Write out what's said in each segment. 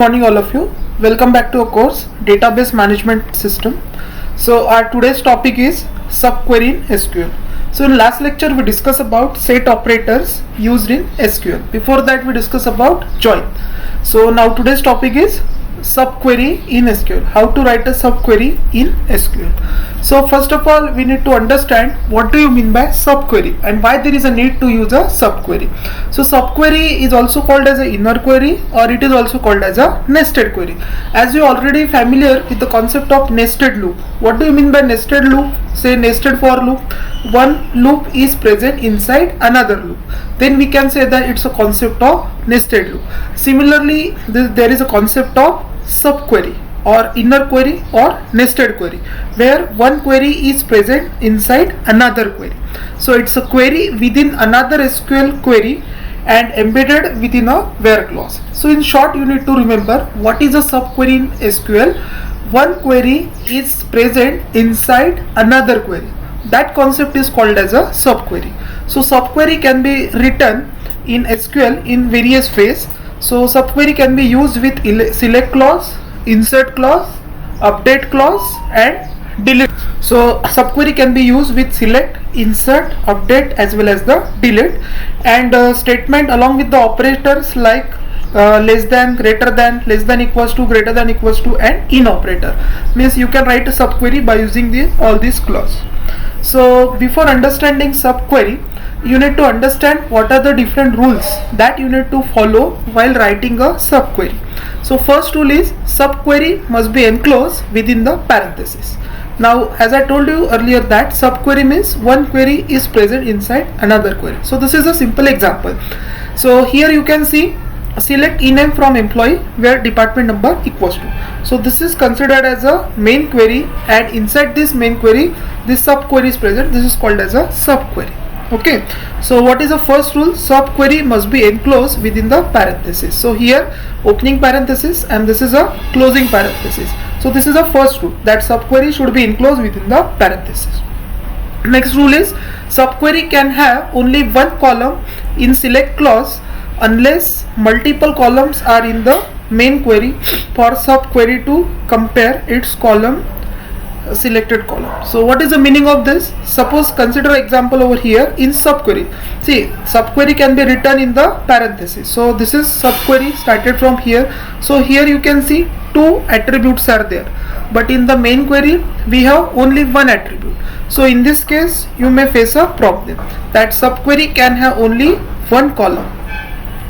Morning all of you. Welcome back to our course Database Management System. So our today's topic is subquery in SQL. So in last lecture we discussed about set operators used in SQL. Before that we discussed about join. So now today's topic is subquery in SQL. How to write a subquery in SQL. So first of all we need to understand what do you mean by subquery and why there is a need to use a subquery. So subquery is also called as an inner query, or it is also called as a nested query. As you already familiar with the concept of nested loop. What do you mean by nested loop? Say nested for loop. One loop is present inside another loop. Then we can say that it's a concept of nested loop. Similarly, there is a concept of subquery or inner query or nested query, where one query is present inside another query. So it's a query within another SQL query and embedded within a where clause. So in short, you need to remember what is a subquery in SQL. One query is present inside another query. That concept is called as a subquery. So subquery can be written in SQL in various ways. So subquery can be used with select clause, insert clause, update clause and delete. So subquery can be used with select, insert, update as well as the delete, and statement along with the operators like less than, greater than, less than equals to, greater than equals to and in operator. Means you can write a subquery by using all these clause. So before understanding subquery, you need to understand what are the different rules that you need to follow while writing a subquery. So first rule is subquery must be enclosed within the parenthesis. Now as I told you earlier that subquery means one query is present inside another query. So this is a simple example. So here you can see select ename from employee where department number equals to. So this is considered as a main query, and inside this main query this subquery is present. This is called as a subquery. Okay, so what is the first rule? Subquery must be enclosed within the parenthesis. So here opening parenthesis and this is a closing parenthesis. So this is the first rule, that subquery should be enclosed within the parenthesis. Next rule is subquery can have only one column in select clause unless multiple columns are in the main query for subquery to compare its column selected column. So what is the meaning of this? Suppose consider example over here in subquery. See, subquery can be written in the parenthesis. So this is subquery started from here. So here you can see two attributes are there, but in the main query we have only one attribute. So in this case you may face a problem that subquery can have only one column.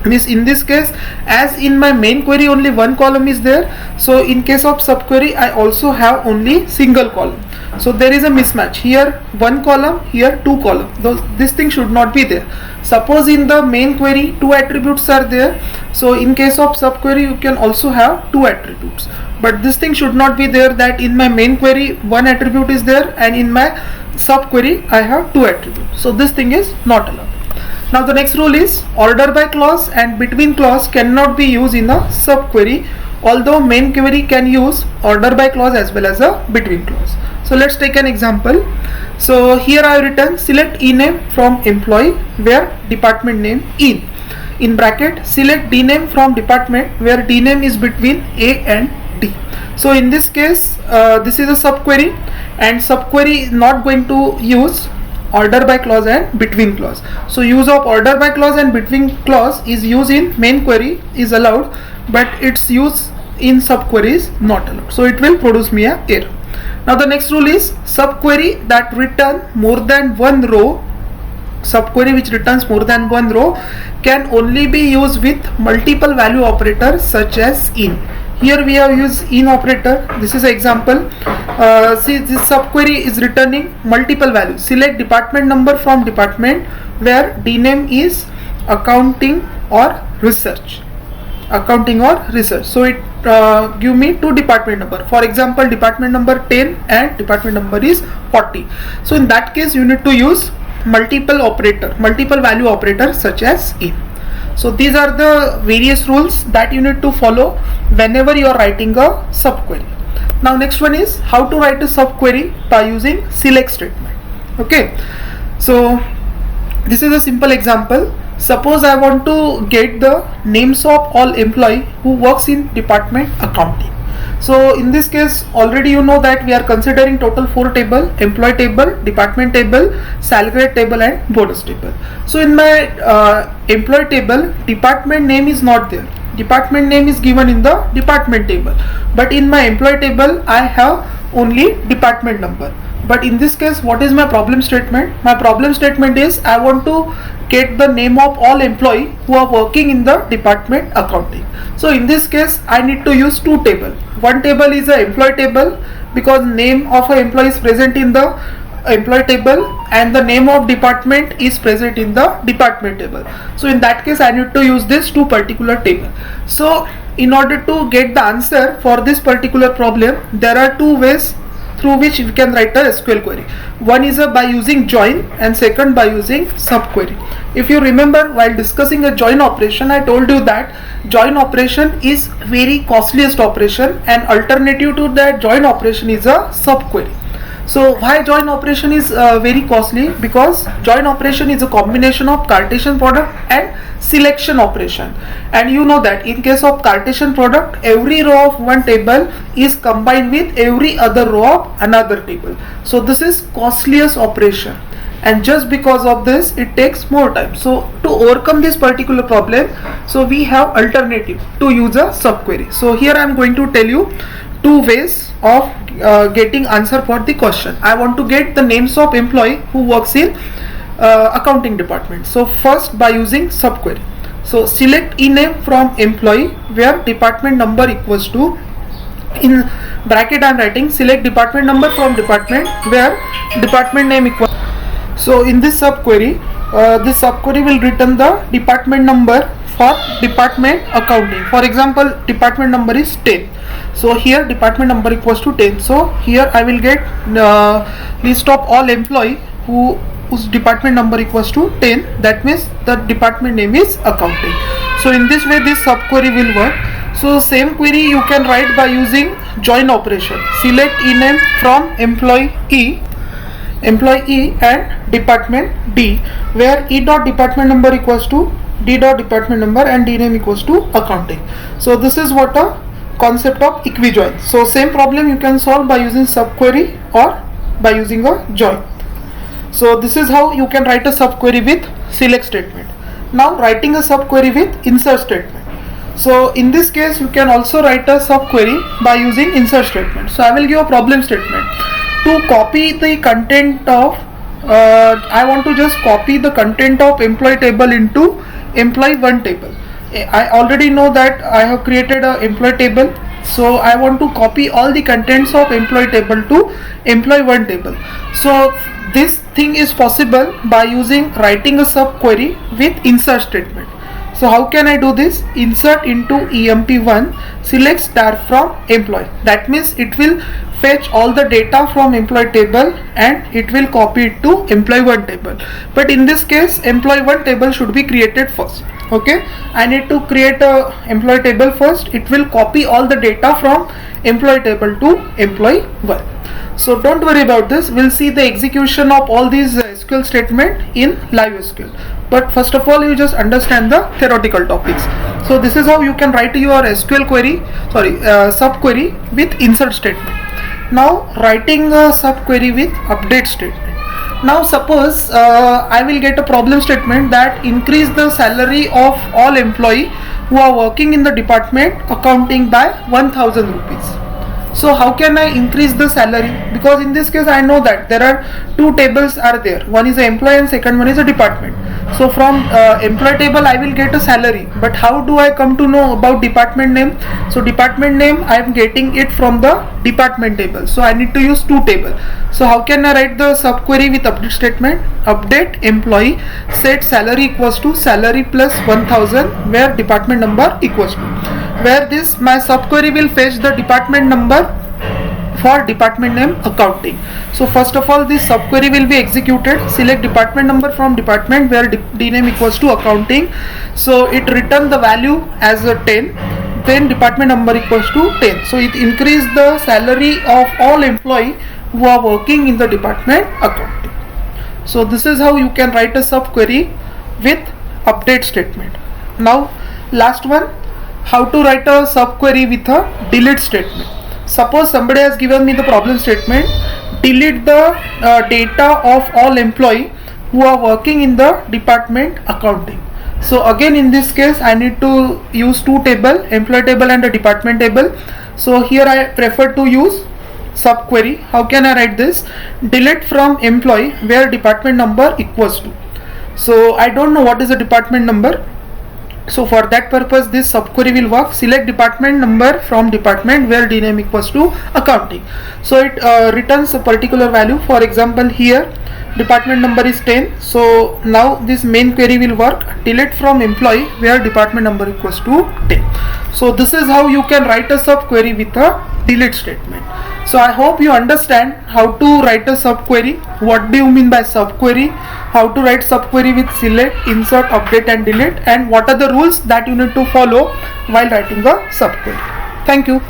Means in this case, as in my main query only one column is there, so in case of subquery I also have only single column. So there is a mismatch, here one column, here two column. This thing should not be there. Suppose in the main query two attributes are there, so in case of subquery you can also have two attributes, but this thing should not be there, that in my main query one attribute is there and in my subquery I have two attributes. So this thing is not allowed. Now the next rule is order by clause and between clause cannot be used in a subquery, although main query can use order by clause as well as a between clause. So let's take an example. So here I have written select ename from employee where department name in bracket select dname from department where dname is between A and D. So in this case this is a subquery, and subquery is not going to use order by clause and between clause. So use of order by clause and between clause is used in main query is allowed, but its use in subquery is not allowed. So it will produce me a error. Now the next rule is subquery that return more than one row. Subquery which returns more than one row can only be used with multiple value operators such as in. Here we have used in operator. This is an example. See, this subquery is returning multiple values. Select department number from department where dname is accounting or research. Accounting or research. So it give me two department number. For example, department number 10 and department number is 40. So in that case you need to use multiple value operator such as in. So these are the various rules that you need to follow whenever you are writing a subquery. Now next one is how to write a subquery by using select statement. Okay, so this is a simple example. Suppose I want to get the names of all employee who works in department accounting. So in this case, already you know that we are considering total 4 table: employee table, department table, salary table and bonus table. So in my employee table, department name is not there. Department name is given in the department table, but in my employee table I have only department number. But in this case, what is my problem statement? My problem statement is I want to get the name of all employee who are working in the department accounting. So in this case, I need to use 2 table. One table is a employee table, because name of a employee is present in the employee table and the name of department is present in the department table. So in that case, I need to use this 2 particular table. So in order to get the answer for this particular problem, there are 2 ways through which we can write a SQL query. One is by using join and second by using subquery. If you remember, while discussing a join operation, I told you that join operation is very costliest operation and alternative to that join operation is a subquery. So why join operation is very costly? Because join operation is a combination of Cartesian product and selection operation, and you know that in case of Cartesian product, every row of one table is combined with every other row of another table. So this is costliest operation, and just because of this it takes more time. So to overcome this particular problem, so we have alternative to use a subquery. So here I am going to tell you 2 ways of getting answer for the question. I want to get the names of employee who works in accounting department. So first, by using subquery, so select ename from employee where department number equals to, in bracket I am writing select department number from department where department name equals. So in this subquery will return the department number for department accounting. For example, department number is 10. So here department number equals to 10. So here I will get list of all employee whose department number equals to 10. That means the department name is accounting. So in this way this subquery will work. So same query you can write by using join operation. Select ename from employee E and department D, where E dot department number equals to D dot department number and D name equals to accounting. So this is what a concept of equijoin. So same problem you can solve by using subquery or by using a join. So this is how you can write a subquery with select statement. Now writing a subquery with insert statement. So in this case you can also write a subquery by using insert statement. So I will give a problem statement. To copy the content of I want to just copy the content of employee table into employee 1 table. I already know that I have created a employee table, so I want to copy all the contents of employee table to employee 1 table. So this thing is possible by using writing a subquery with insert statement. So how can I do this? Insert into emp1 select star from employee. That means it will fetch all the data from employee table and it will copy it to employee 1 table. But in this case employee 1 table should be created first. Okay, I need to create a employee table first. It will copy all the data from employee table to employee 1. So don't worry about this. We'll see the execution of all these SQL statement in live SQL. But first of all, you just understand the theoretical topics. So this is how you can write your SQL query, subquery with insert statement. Now writing a subquery with update statement. Now suppose I will get a problem statement that increase the salary of all employee who are working in the department accounting by 1000 rupees. So how can I increase the salary? Because in this case I know that there are 2 tables are there. One is a employee and second one is a department. So from employee table I will get a salary, but how do I come to know about department name? So department name I am getting it from the department table. So I need to use 2 table. So how can I write the subquery with update statement? Update employee set salary equals to salary plus 1000 where department number equals to, where this my subquery will fetch the department number for department name accounting. So first of all this subquery will be executed. Select department number from department where D name equals to accounting. So it return the value as a 10, then department number equals to 10. So it increase the salary of all employee who are working in the department accounting. So this is how you can write a subquery with update statement. Now last one, how to write a subquery with a delete statement. Suppose somebody has given me the problem statement, delete the data of all employee who are working in the department accounting. So again in this case I need to use two table, employee table and a department table. So here I prefer to use subquery. How can I write this? Delete from employee where department number equals to. So I don't know what is the department number. So for that purpose this subquery will work. Select department number from department where dname equals to accounting. So it returns a particular value. For example here department number is 10. So now this main query will work. Delete from employee where department number equals to 10. So this is how you can write a subquery with a delete statement. So I hope you understand how to write a subquery. What do you mean by subquery? How to write subquery with select, insert, update and delete, and what are the rules that you need to follow while writing a subquery. Thank you.